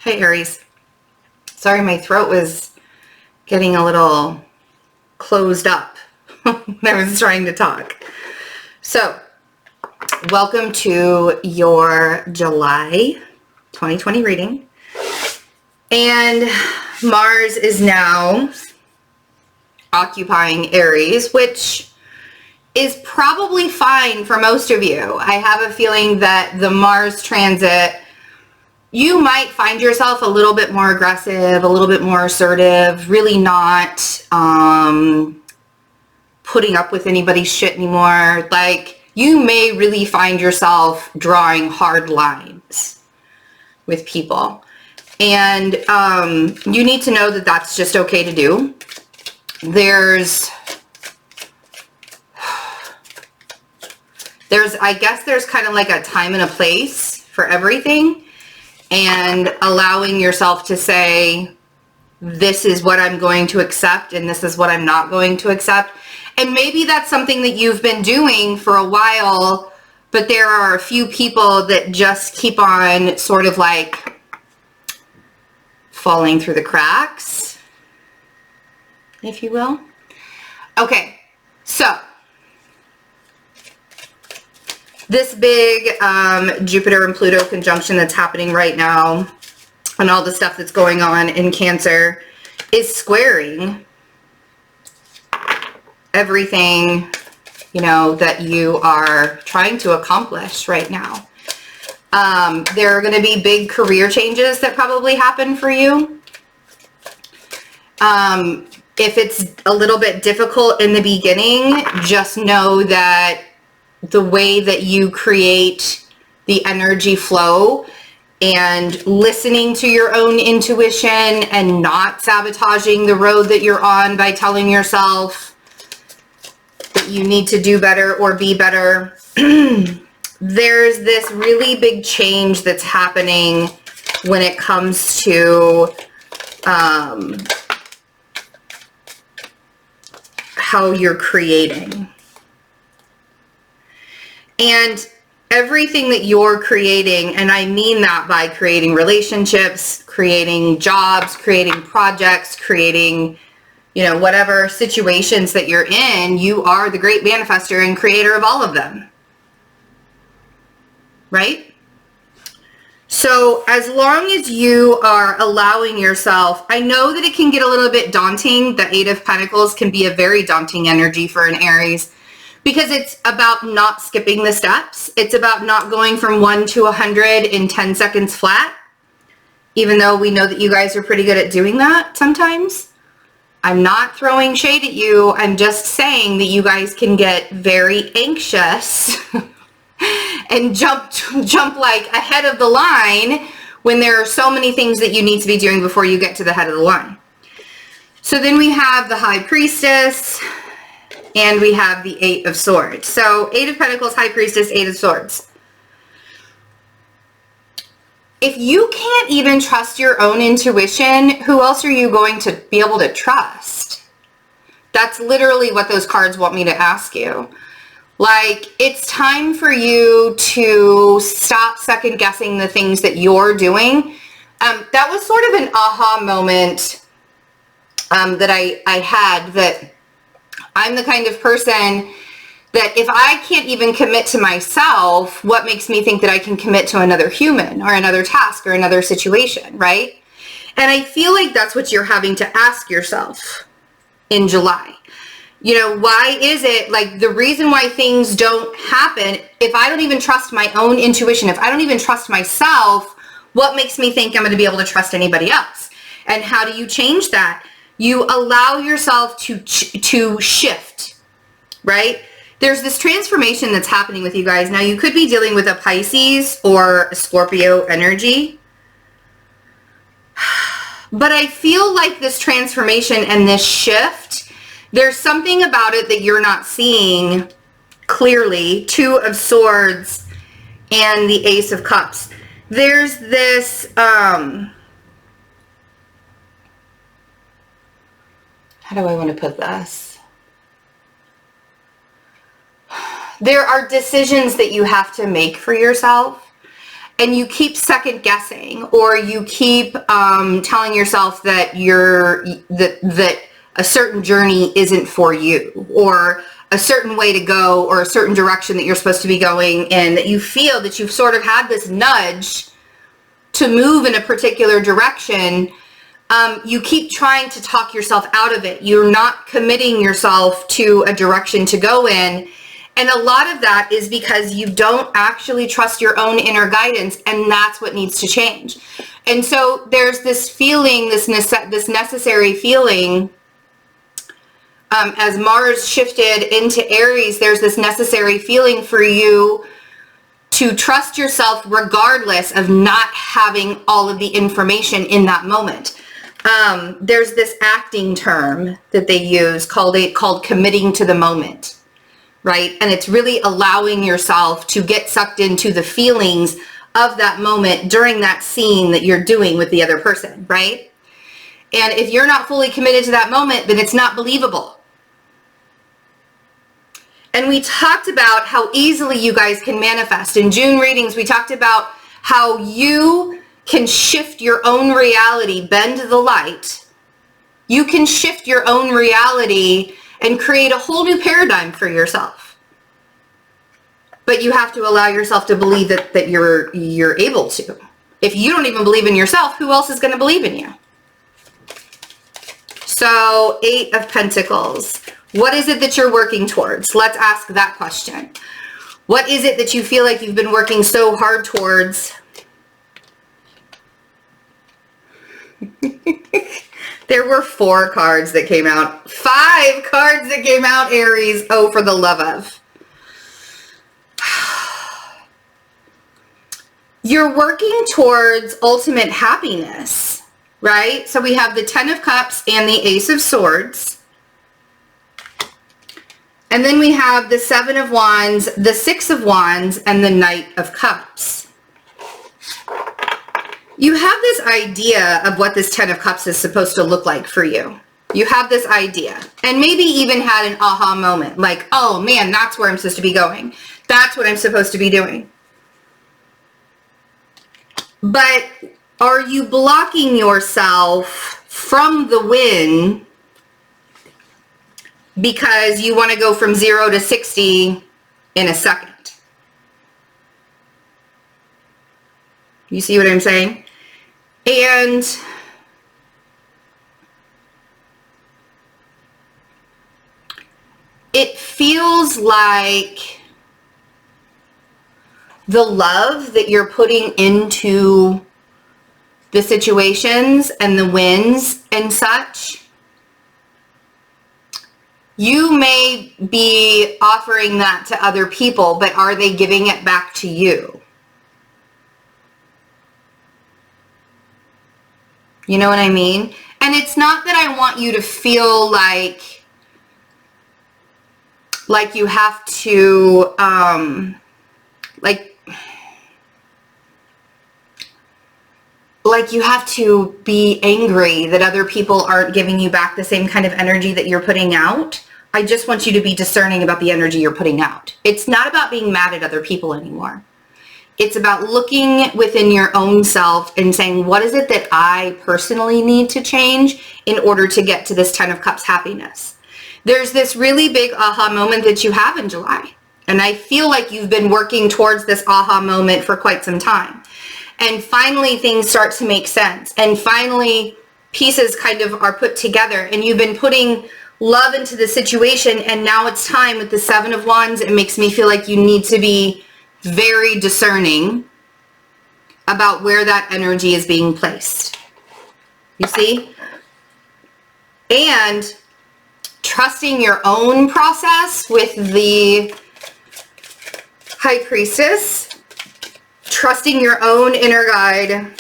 Hey Aries. Sorry, my throat was getting a little closed up when I was trying to talk. So, welcome to your July 2020 reading. And Mars is now occupying Aries, which is probably fine for most of you. I have a feeling that the Mars transit, you might find yourself a little bit more aggressive, a little bit more assertive, really not putting up with anybody's shit anymore. Like, you may really find yourself drawing hard lines with people. And you need to know that that's just okay to do. I guess there's kind of like a time and a place for everything. And allowing yourself to say, this is what I'm going to accept and this is what I'm not going to accept. And maybe that's something that you've been doing for a while, but there are a few people that just keep on sort of like falling through the cracks, if you will. Okay, so this big Jupiter and Pluto conjunction that's happening right now and all the stuff that's going on in Cancer is squaring everything, you know, that you are trying to accomplish right now. There are going to be big career changes that probably happen for you. If it's a little bit difficult in the beginning, just know that the way that you create the energy flow and listening to your own intuition and not sabotaging the road that you're on by telling yourself that you need to do better or be better. There's this really big change that's happening when it comes to how you're creating. And everything that you're creating, and I mean that by creating relationships, creating jobs, creating projects, creating, you know, whatever situations that you're in, you are the great manifester and creator of all of them. Right? So as long as you are allowing yourself, I know that it can get a little bit daunting. The Eight of Pentacles can be a very daunting energy for an Aries, because it's about not skipping the steps. It's about not going from 1 to 100 in 10 seconds flat, even though we know that you guys are pretty good at doing that sometimes. I'm not throwing shade at you. I'm just saying that you guys can get very anxious and jump like ahead of the line when there are so many things that you need to be doing before you get to the head of the line. So then we have the High Priestess, and we have the Eight of Swords. So Eight of Pentacles, High Priestess, Eight of Swords. If you can't even trust your own intuition, who else are you going to be able to trust? That's literally what those cards want me to ask you. Like, it's time for you to stop second guessing the things that you're doing. That was sort of an aha moment that I had, that I'm the kind of person that if I can't even commit to myself, what makes me think that I can commit to another human or another task or another situation, right? And I feel like that's what you're having to ask yourself in July. You know, why is it, like, the reason why things don't happen, if I don't even trust my own intuition, if I don't even trust myself, what makes me think I'm going to be able to trust anybody else? And how do you change that? You allow yourself to shift, right? There's this transformation that's happening with you guys. Now, you could be dealing with a Pisces or a Scorpio energy. But I feel like this transformation and this shift, there's something about it that you're not seeing clearly. Two of Swords and the Ace of Cups. There's this, how do I want to put this? There are decisions that you have to make for yourself. and you keep second guessing, or you keep telling yourself that that a certain journey isn't for you, or a certain way to go, or a certain direction that you're supposed to be going in, that you feel that you've sort of had this nudge to move in a particular direction, you keep trying to talk yourself out of it. You're not committing yourself to a direction to go in. And a lot of that is because you don't actually trust your own inner guidance, and that's what needs to change. And so there's this feeling, this necessary feeling, as Mars shifted into Aries, there's this necessary feeling for you to trust yourself regardless of not having all of the information in that moment. There's this acting term that they use called committing to the moment. Right? And it's really allowing yourself to get sucked into the feelings of that moment during that scene that you're doing with the other person, right? And if you're not fully committed to that moment, then it's not believable. And we talked about how easily you guys can manifest. In June readings, we talked about how you can shift your own reality, bend the light. You can shift your own reality and create a whole new paradigm for yourself. But you have to allow yourself to believe that you're able to. If you don't even believe in yourself, who else is going to believe in you? So, 8 of Pentacles. What is it that you're working towards? Let's ask that question. What is it that you feel like you've been working so hard towards? There were 4 cards that came out. 5 cards that came out, Aries. Oh, for the love of. You're working towards ultimate happiness, right? So we have the 10 of Cups and the Ace of Swords. And then we have the 7 of Wands, the 6 of Wands, and the Knight of Cups. You have this idea of what this 10 of Cups is supposed to look like for you. You have this idea, and maybe even had an aha moment, like, oh man, that's where I'm supposed to be going. That's what I'm supposed to be doing. But are you blocking yourself from the win because you want to go from 0 to 60 in a second? You see what I'm saying? And it feels like the love that you're putting into the situations and the wins and such, you may be offering that to other people, but are they giving it back to you? You know what I mean? And it's not that I want you to feel like you have to, like you have to be angry that other people aren't giving you back the same kind of energy that you're putting out. I just want you to be discerning about the energy you're putting out. It's not about being mad at other people anymore. It's about looking within your own self and saying, what is it that I personally need to change in order to get to this 10 of Cups happiness? There's this really big aha moment that you have in July. And I feel like you've been working towards this aha moment for quite some time. And finally, things start to make sense. And finally, pieces kind of are put together. And you've been putting love into the situation. And now it's time with the 7 of Wands. It makes me feel like you need to be very discerning about where that energy is being placed. You see? And trusting your own process with the High Priestess, trusting your own inner guide,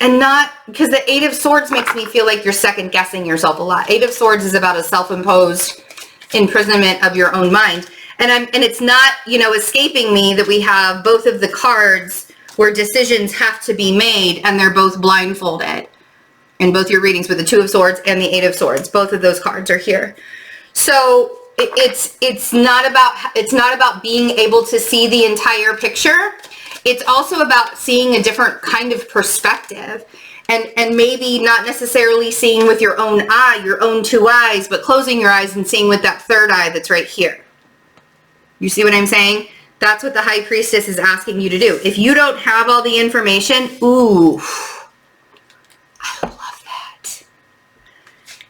and not, because the 8 of Swords makes me feel like you're second guessing yourself a lot. 8 of Swords is about a self-imposed imprisonment of your own mind. And it's not, escaping me that we have both of the cards where decisions have to be made and they're both blindfolded. In both your readings with the 2 of Swords and the 8 of Swords, both of those cards are here. So it's not about being able to see the entire picture. It's also about seeing a different kind of perspective, and maybe not necessarily seeing with your own eye, your own two eyes, but closing your eyes and seeing with that third eye that's right here. You see what I'm saying? That's what the High Priestess is asking you to do. If you don't have all the information, ooh, I love that.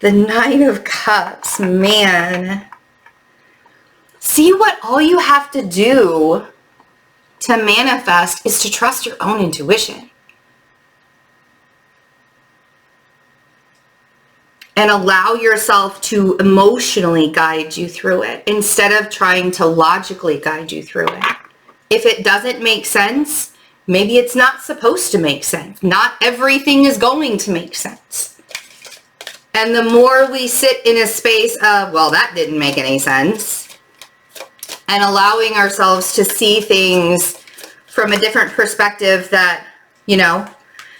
The Nine of Cups, man. See, what all you have to do to manifest is to trust your own intuition. And allow yourself to emotionally guide you through it instead of trying to logically guide you through it. If it doesn't make sense, maybe it's not supposed to make sense. Not everything is going to make sense. And the more we sit in a space of, well, that didn't make any sense, and allowing ourselves to see things from a different perspective that, you know,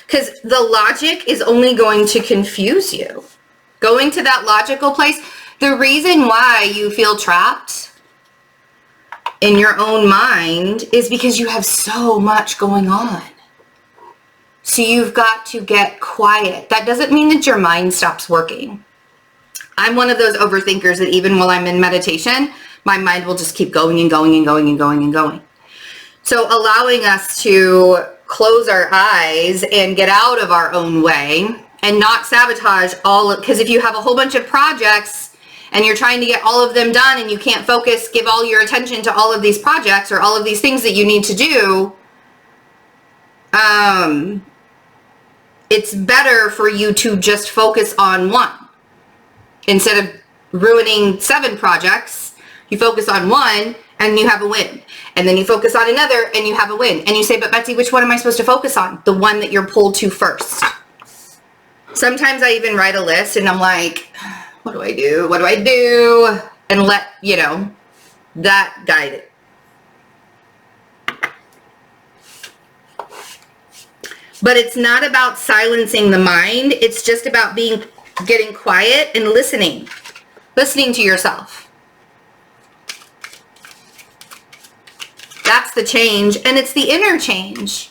because the logic is only going to confuse you. Going to that logical place, the reason why you feel trapped in your own mind is because you have so much going on. So you've got to get quiet. That doesn't mean that your mind stops working. I'm one of those overthinkers that even while I'm in meditation, my mind will just keep going and going and going and going and going. So allowing us to close our eyes and get out of our own way and not sabotage all of, because if you have a whole bunch of projects and you're trying to get all of them done and you can't focus, give all your attention to all of these projects or all of these things that you need to do, it's better for you to just focus on one. Instead of ruining 7 projects, you focus on one and you have a win. And then you focus on another and you have a win. And you say, but Betsy, which one am I supposed to focus on? The one that you're pulled to first. Sometimes I even write a list and I'm like, what do I do? What do I do? And let, you know, that guide it. But it's not about silencing the mind. It's just about getting quiet and listening to yourself. That's the change. And it's the inner change.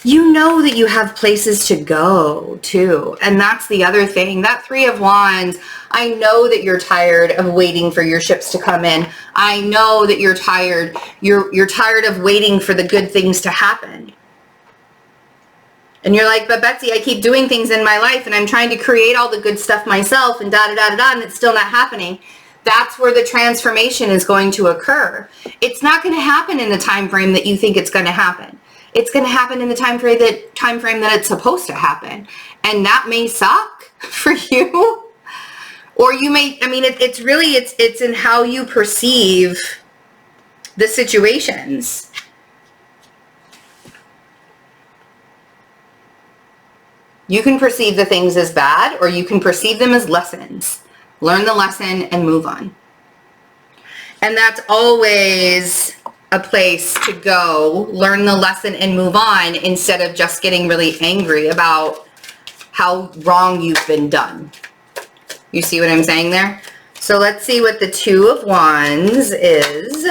You know that you have places to go too. And that's the other thing. That 3 of Wands, I know that you're tired of waiting for your ships to come in. I know that you're tired. You're tired of waiting for the good things to happen. And you're like, but Betsy, I keep doing things in my life and I'm trying to create all the good stuff myself and da-da-da-da-da, and it's still not happening. That's where the transformation is going to occur. It's not going to happen in the time frame that you think it's going to happen. It's going to happen in the time frame that it's supposed to happen. And that may suck for you. Or you may, I mean, it's in how you perceive the situations. You can perceive the things as bad, or you can perceive them as lessons. Learn the lesson and move on. And that's always a place to go. Learn the lesson and move on instead of just getting really angry about how wrong you've been done. You see what I'm saying there? So let's see what the 2 of Wands is.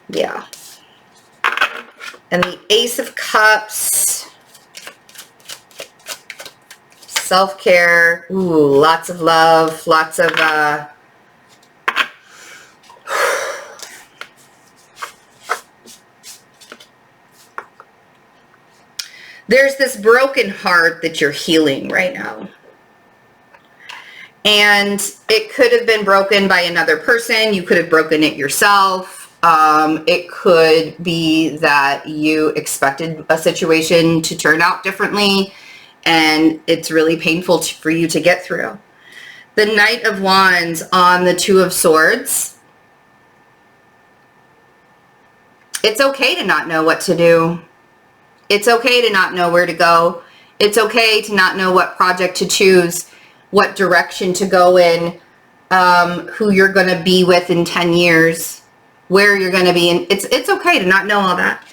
Yeah. And the Ace of Cups. Self-care. Ooh, lots of love. Lots of... There's this broken heart that you're healing right now. And it could have been broken by another person. You could have broken it yourself. It could be that you expected a situation to turn out differently, and it's really painful for you to get through. The Knight of Wands on the 2 of Swords. It's okay to not know what to do. It's okay to not know where to go. It's okay to not know what project to choose, what direction to go in, who you're going to be with in 10 years, where you're going to be. And it's okay to not know all that.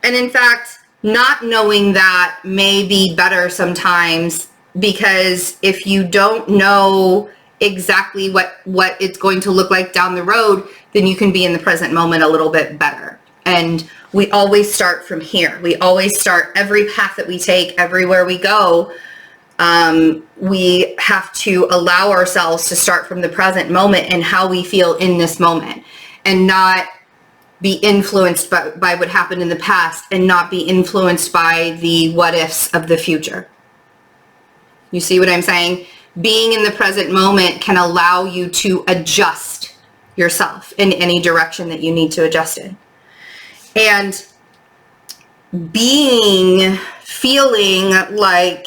And in fact, not knowing that may be better sometimes, because if you don't know exactly what it's going to look like down the road, then you can be in the present moment a little bit better. And we always start from here. We always start every path that we take, everywhere we go. We have to allow ourselves to start from the present moment and how we feel in this moment, and not be influenced by what happened in the past, and not be influenced by the what ifs of the future. You see what I'm saying? Being in the present moment can allow you to adjust yourself in any direction that you need to adjust in. And feeling like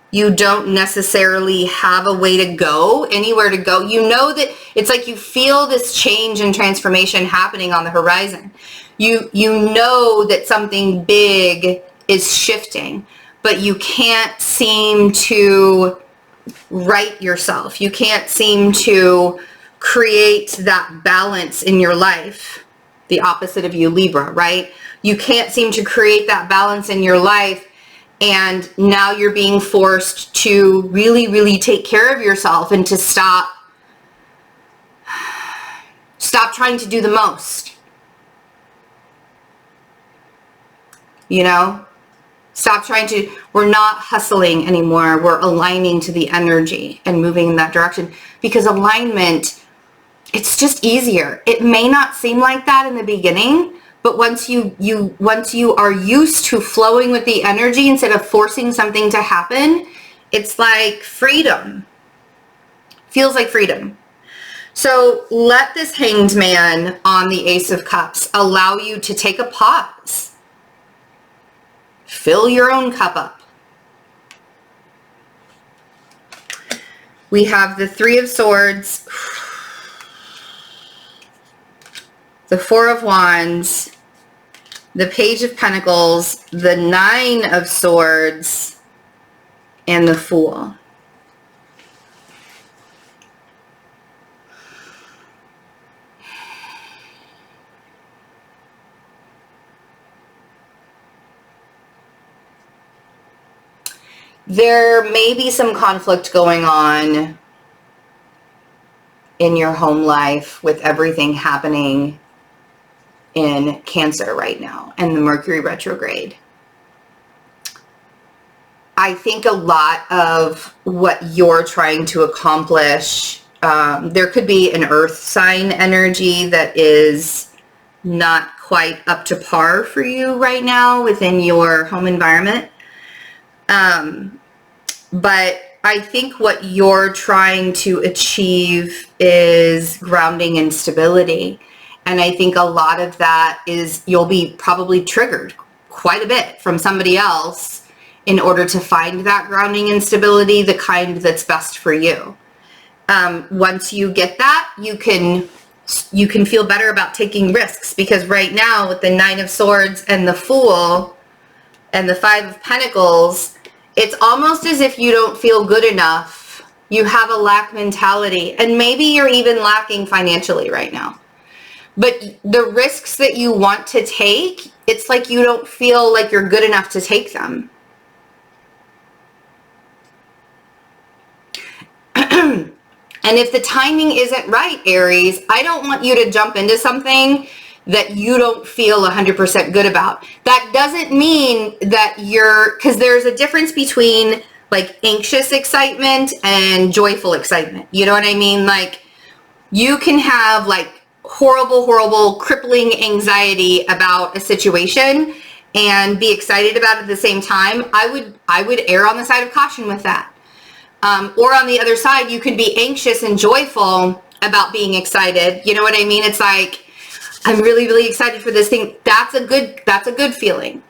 you don't necessarily have a way to go, anywhere to go. You know that it's like you feel this change and transformation happening on the horizon. You know that something big is shifting, but you can't seem to right yourself. You can't seem to create that balance in your life. The opposite of you, Libra, right? You can't seem to create that balance in your life, and now you're being forced to really, really take care of yourself, and to stop trying to do the most. You know? We're not hustling anymore. We're aligning to the energy and moving in that direction, because alignment, it's just easier. It may not seem like that in the beginning, but once you are used to flowing with the energy instead of forcing something to happen, it's like freedom. Feels like freedom. So let this Hanged Man on the Ace of Cups allow you to take a pause. Fill your own cup up. We have the Three of Swords, the Four of Wands, the Page of Pentacles, the Nine of Swords, and the Fool. There may be some conflict going on in your home life with everything happening in Cancer right now and the Mercury retrograde. I think a lot of what you're trying to accomplish, there could be an earth sign energy that is not quite up to par for you right now within your home environment. But I think what you're trying to achieve is grounding and stability. And I think a lot of that is you'll be probably triggered quite a bit from somebody else in order to find that grounding and stability, the kind that's best for you. Once you get that, you can feel better about taking risks, because right now with the Nine of Swords and the Fool and the Five of Pentacles, it's almost as if you don't feel good enough. You have a lack mentality, and maybe you're even lacking financially right now. But the risks that you want to take, it's like you don't feel like you're good enough to take them. And if the timing isn't right, Aries, I don't want you to jump into something that you don't feel 100% good about. That doesn't mean that because there's a difference between like anxious excitement and joyful excitement. You know what I mean? Like you can have like horrible, crippling anxiety about a situation and be excited about it at the same time. I would err on the side of caution with that. Or on the other side, you can be anxious and joyful about being excited. You know what I mean? It's like, I'm really, really excited for this thing. That's a good feeling.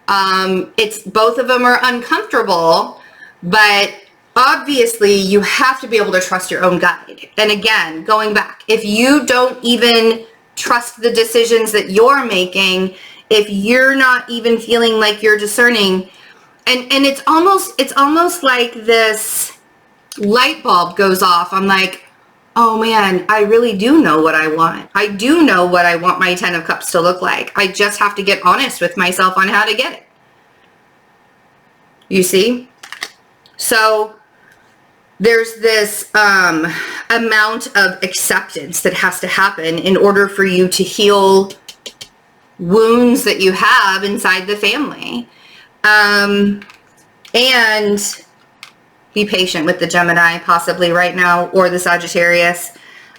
It's both of them are uncomfortable, but obviously you have to be able to trust your own guide. And again, going back, if you don't even trust the decisions that you're making, if you're not even feeling like you're discerning, and it's almost like this light bulb goes off. I'm like, oh man, I really do know what I want. I do know what I want my 10 of Cups to look like. I just have to get honest with myself on how to get it. You see? So there's this amount of acceptance that has to happen in order for you to heal wounds that you have inside the family. And be patient with the Gemini possibly right now, or the Sagittarius.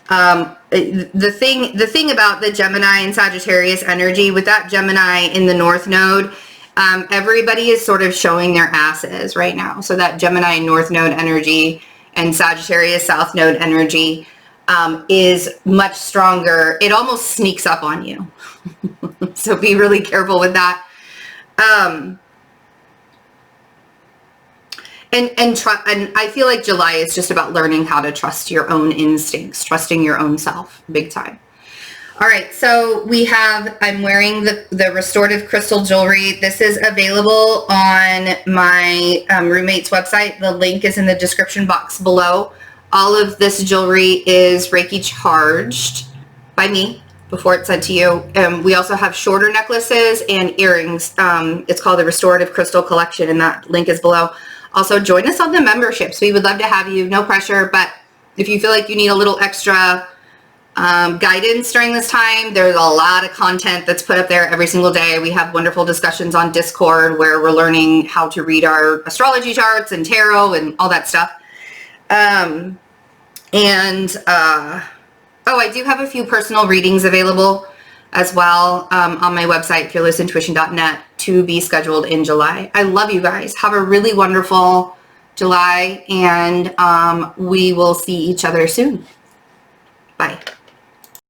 The thing about the Gemini and Sagittarius energy, with that Gemini in the North Node, everybody is sort of showing their asses right now. So that Gemini North Node energy and Sagittarius South Node energy is much stronger. It almost sneaks up on you. So be really careful with that. And I feel like July is just about learning how to trust your own instincts, trusting your own self, big time. All right, so we have, I'm wearing the restorative crystal jewelry. This is available on my roommate's website. The link is in the description box below. All of this jewelry is Reiki charged by me before it's sent to you. We also have shorter necklaces and earrings. It's called the Restorative Crystal Collection, and that link is below. Also, join us on the memberships. We would love to have you. No pressure, but if you feel like you need a little extra guidance during this time, there's a lot of content that's put up there every single day. We have wonderful discussions on Discord where we're learning how to read our astrology charts and tarot and all that stuff. Oh, I do have a few personal readings available as well on my website, fearlessintuition.net, to be scheduled in July. I love you guys. Have a really wonderful July, and we will see each other soon. Bye.